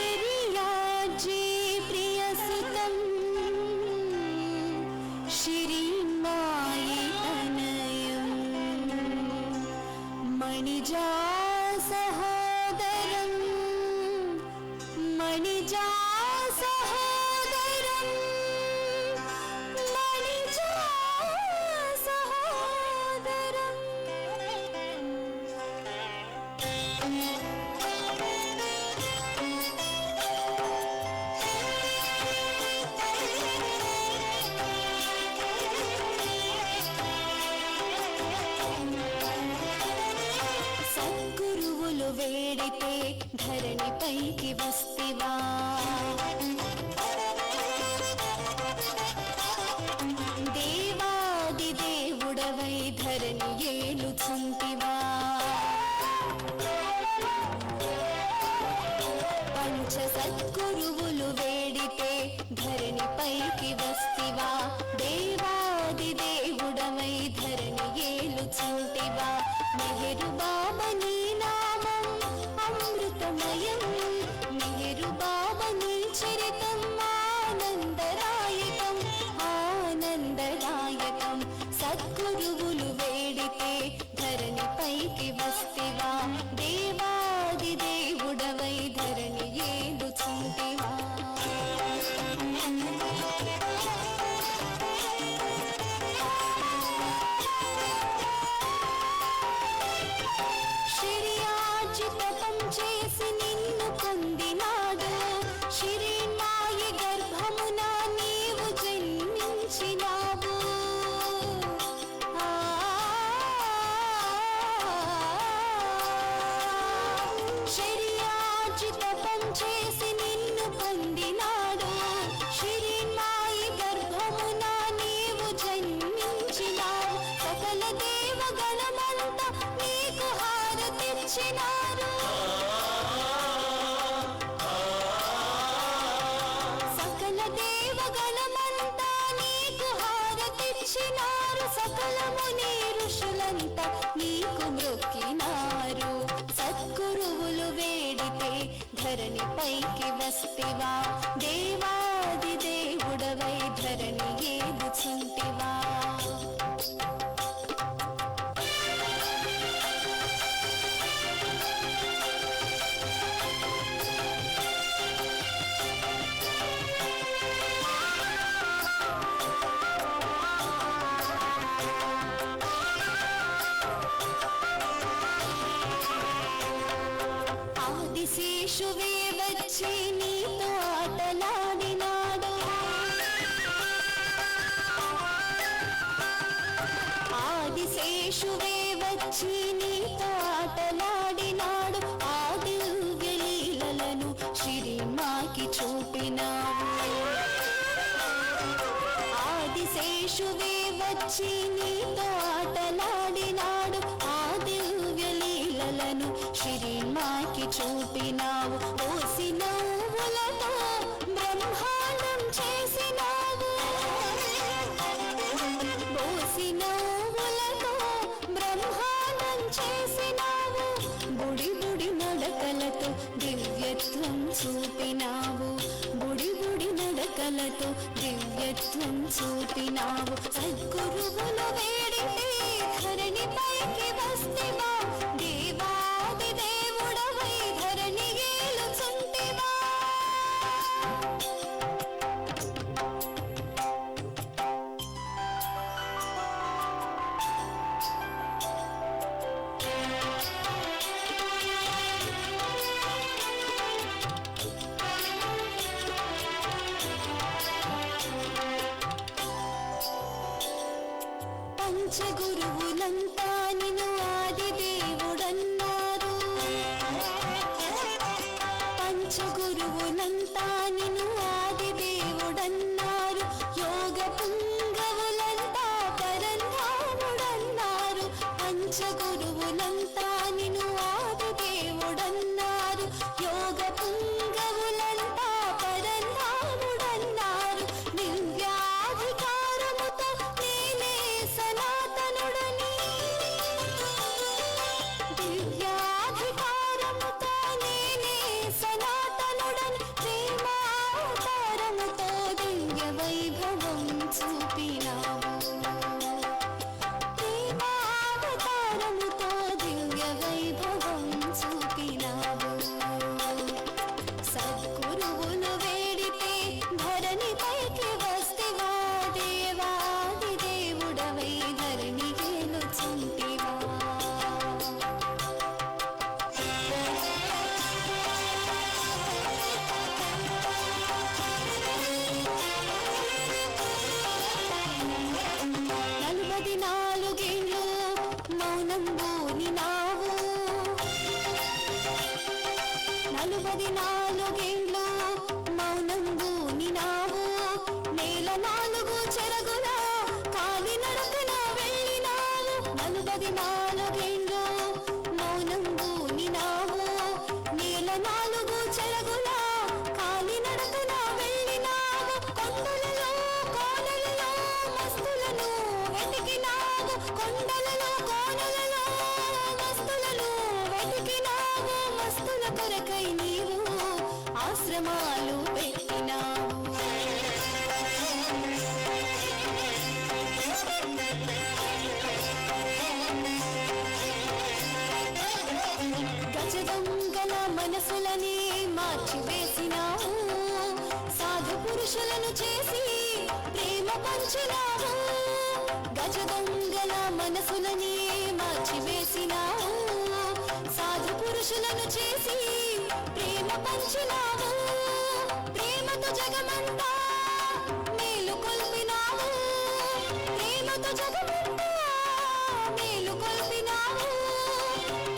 श्रीराजे प्रियसुतं श्रीमाये तनयं मणिजा सहोदरं मणिजा सहोदरं मणिजा सहोदरं సద్గురువులు వేడితే ధరణిపైకి వస్తివా దేవాది దేవుడవై ధరణి ఏలుచుంటివా పంచ సద్గురువులు వేడితే ధరణిపైకి వస్తివా దేవాది దేవుడవై ధరణి ఏలుచుంటివా మెహరు బాబా నీ నామం అమృతమయం మెహరు బాబా నీ చరితం ఆనందదాయకం ఆనందదాయకం సద్గురువులు వేడితే ధరణిపైకి వస్తివా దేవాది దేవుడవై ధరణి ఏలుచుంటివా చేసి నిన్ను పొందినాడు శ్రీమాయి గర్భమున నీవు జన్మించినావు శరీరాజితపం చేసి నిన్ను పొందినాడు శ్రీమాయి గర్భమున నీవు జన్మించినావు సకల దేవగణమంతా నీకు హారతిచ్చినారు సకల దేవగణమంతా నీకు హారతిచ్చినారు సకల ముని ఋషులంతా నీకు మ్రొక్కినారు సద్గురువులు వేడితే ధరణిపైకి వస్తివా దేవాది దేవుడవై ధరణి ఏలుచుంటివా ఆదిశేషువే వచ్చి నీతో ఆటలాడినాడు ఆదిశేషువే వచ్చి నీతో ఆటలాడినాడు ఆ దివ్య లీలలను శ్రీమాకి చూపినాడు ఆదిశేషువే వచ్చి నీతో ఆటలాడినాడు ఆ దివ్య లీలలను శ్రీమాకి చూపినావు ఓసి నవ్వులతో బ్రహ్మాండం చేసినావు ఓసి నవ్వులతో బ్రహ్మాండం చేసినావు బుడి బుడి నడకలతో దివ్యత్వం చూపినావు బుడి బుడి నడకలతో దివ్యత్వం చూపినావు సద్గురువులు వేడితే ధరణిపైకి వస్తివా దేవాది దేవుడవై ధరణి ఏలుచుంటివా మౌనంబూనినావు 44 మౌనంబూనినావు నేల 4 చెరగుల కాలి నడకన వెళ్ళినావు 44 మౌనంబూనినావు నేల 4 చెరగుల కాలి నడకన వెళ్ళినావు కొండలలో కోనలలో మస్తులను వెతికినావు కొండలలో కోనలలో మస్తులను వెతికినావు మస్తుల కొరకై నీవు ఆశ్రమాలు పెట్టినావు గజదొంగల మనసులని మార్చివేసినావు సాధు పురుషులను చేసి ప్రేమ పంచినావు గజదొంగల మనసులని మార్చివేసినావు సాధు పురుషులను చేసి ప్రేమ పంచినావు ప్రేమతో జగమంతా మేలు కొల్పినావు ప్రేమతో జగమంతా మేలు కొల్పినావు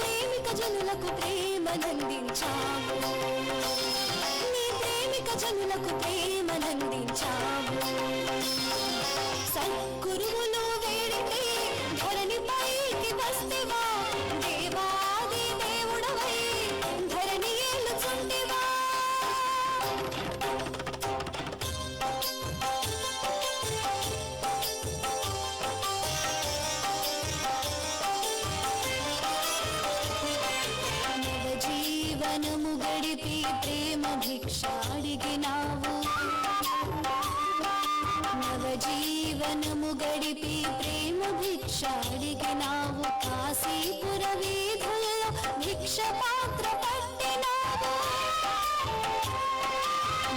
ప్రేమిక జనులకు ప్రేమనందించావు నీ ప్రేమిక జనులకు ప్రేమనందించావు సద్గురువులు వేడితే ధరణి పైకి వస్తేవా దేవాది దేవుడవై ధరణి ఏలుచుంటివా నవజీవనము గడిపి ప్రేమ భిక్ష అడిగినావు నవజీవనము గడిపి ప్రేమ భిక్ష అడిగినావు కాశీపుర వీధుల్లో భిక్ష పాత్ర పట్టినావు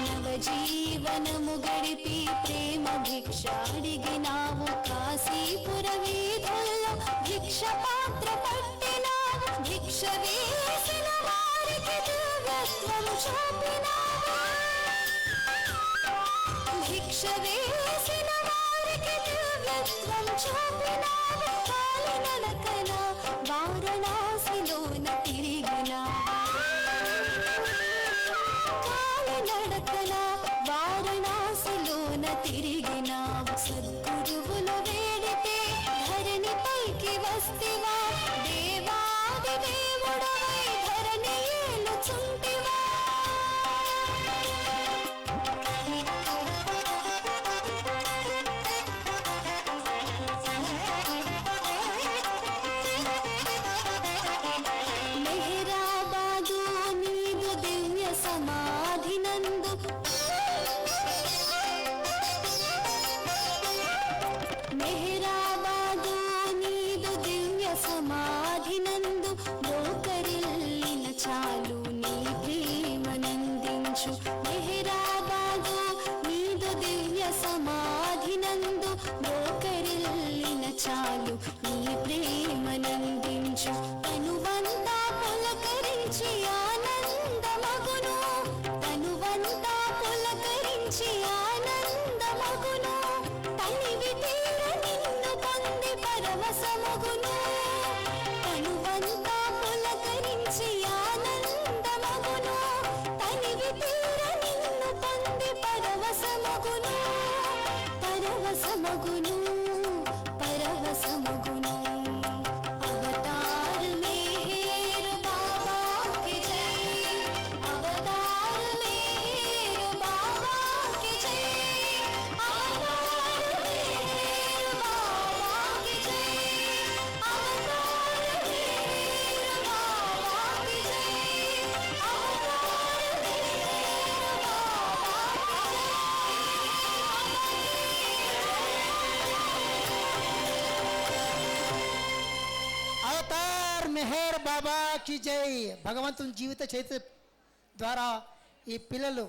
నవజీవనము గడిపి ప్రేమ భిక్ష అడిగినావు కాశీపుర వీధుల్లో భిక్ష పాత్ర పట్టినావు భిక్ష వేసిన వారికి దివ్యత్వం చూపినావు భిక్ష వేసిన వారికి దివ్యత్వం చూపినావు కాలి నడకన వారణాసిలోన తిరిగినావు కాలి నడకన వారణాసిలోన తిరిగినావు సద్గురువుల వేడితే ధరణి పైకి వస్తేవా దేవాది దేవుడవై ధరణి ఏలుచుంటివా మెహరాబాదు నీదు దివ్య సమాధినందు మెహరాబాదు నీదు దివ్య సమాధినందు మోకరిల్లిన చాలు నీ ప్రేమనందించు మెహరాబాదు నీదు దివ్య సమాధినందు మోకరిల్లిన చాలు నీ ప్రేమనందించు తనువంతా పులకరించి ఆనందమగును తనువంతా పులకరించి ఆనందమగును తనివి తీర నిన్ను పొంది పరవశమగును తనువంతా పులకరించి ఆనందమగును తనివి తీర నిన్ను పొంది పరవశమగును పరవశమగును పరవశమగును అవతార్ మెహర్ బాబా కి జై అవతార్ మెహర్ బాబా కి జై అవతార్ మెహర్ బాబా కి జై అవతార్ మెహర్ బాబా కి జై అవతార్ అవతార్ మెహర్ బాబా కి జై. భగవంతుని జీవిత చరిత్ర ద్వారా ఈ పిల్లలు